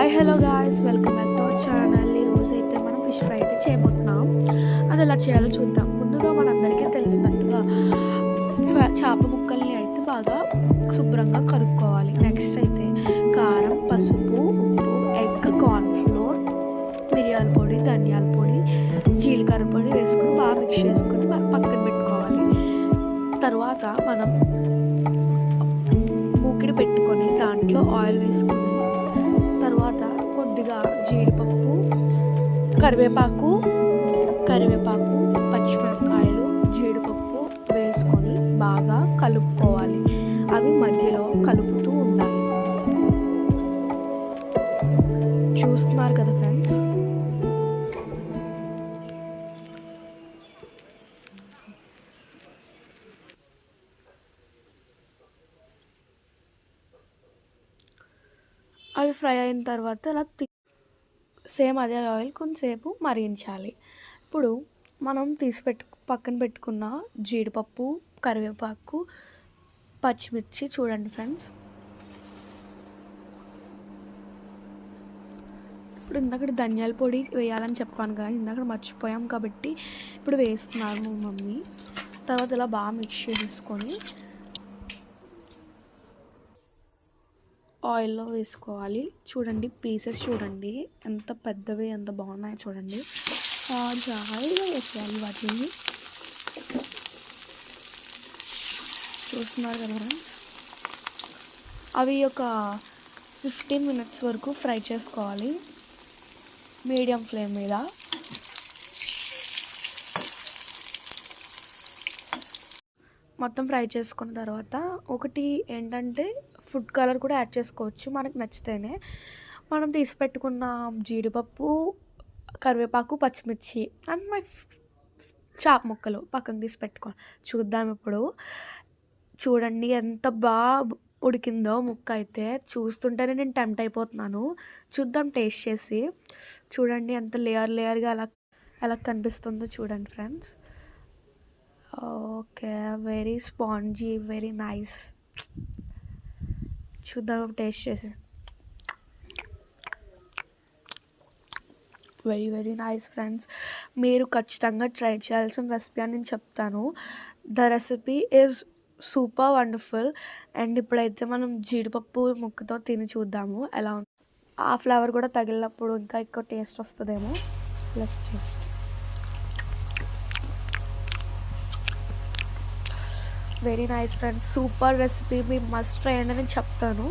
Hi hello guys, welcome back to our channel. ఈరోజైతే మనం fish fry అయితే చేయబోతున్నాం. అది ఎలా చేయాలో చూద్దాం. ముందుగా మనందరికీ తెలిసినట్టుగా చేప ముక్కల్ని అయితే బాగా శుభ్రంగా కడుక్కోవాలి. నెక్స్ట్ అయితే కారం, పసుపు, ఉప్పు, ఎగ్, కార్న్ఫ్లోర్, మిరియాల పొడి, ధనియాల పొడి, జీలకర్ర పొడి వేసుకొని బాగా మిక్స్ చేసుకొని పక్కన పెట్టుకోవాలి. తర్వాత మనం మూకిడి పెట్టుకొని దాంట్లో ఆయిల్ వేసుకొని తర్వాత కొద్దిగా జీడిపప్పు, కరివేపాకు, పచ్చిమిరపకాయలు, జీడిపప్పు వేసుకొని బాగా కలుపుకోవాలి. అవి మధ్యలో కలుపుతూ ఉండాలి. చూస్తున్నారు కదా ఫ్రెండ్స్. అవి ఫ్రై అయిన తర్వాత అలా సేమ్ అదే ఆయిల్ కొంచెంసేపు మరిగించాలి. ఇప్పుడు మనం పక్కన పెట్టుకున్న జీడిపప్పు, కరివేపాకు, పచ్చిమిర్చి చూడండి ఫ్రెండ్స్. ఇప్పుడు ఇందాక ధనియాల పొడి వేయాలని చెప్పాను కానీ ఇందాక మర్చిపోయాం కాబట్టి ఇప్పుడు వేస్తున్నాను మమ్మీ. తర్వాత ఇలా బాగా మిక్స్ చేసుకొని ఆయిల్లో వేసుకోవాలి. చూడండి పీసెస్ చూడండి ఎంత పెద్దవి, ఎంత బాగున్నాయో చూడండి. జాయిగా వేసేయాలి వాటిని. చూస్తున్నారు కదా ఫ్రెండ్స్. అవి ఒక 15 మినిట్స్ వరకు ఫ్రై చేసుకోవాలి మీడియం ఫ్లేమ్ మీద. మొత్తం ఫ్రై చేసుకున్న తర్వాత ఒకటి ఏంటంటే ఫుడ్ కలర్ కూడా యాడ్ చేసుకోవచ్చు మనకు నచ్చితేనే. మనం తీసి పెట్టుకున్న జీడిపప్పు, కరివేపాకు, పచ్చిమిర్చి అండ్ చేప ముక్కలు పక్కన తీసి పెట్టుకోవాలి. చూద్దాం ఇప్పుడు. చూడండి ఎంత బాగా ఉడికిందో ముక్క అయితే. చూస్తుంటేనే నేను టెంప్ట్ అయిపోతున్నాను. చూద్దాం టేస్ట్ చేసి. చూడండి ఎంత లేయర్గా ఎలా కనిపిస్తుందో చూడండి friends. Okay, very spongy, very nice. చూద్దాం టేస్ట్ చేసి. Very very nice friends. మీరు ఖచ్చితంగా ట్రై చేయాల్సిన రెసిపీ అని నేను చెప్తాను. The recipe is super wonderful. And ఇప్పుడైతే మనం జీడిపప్పు ముక్కతో తిని చూద్దాము ఎలా ఉంది. ఆ ఫ్లేవర్ కూడా తగిలినప్పుడు ఇంకా ఎక్కువ టేస్ట్ వస్తుందేమో. Let's taste. Very nice friends, super recipe. Me must try అని నేను చెప్తాను.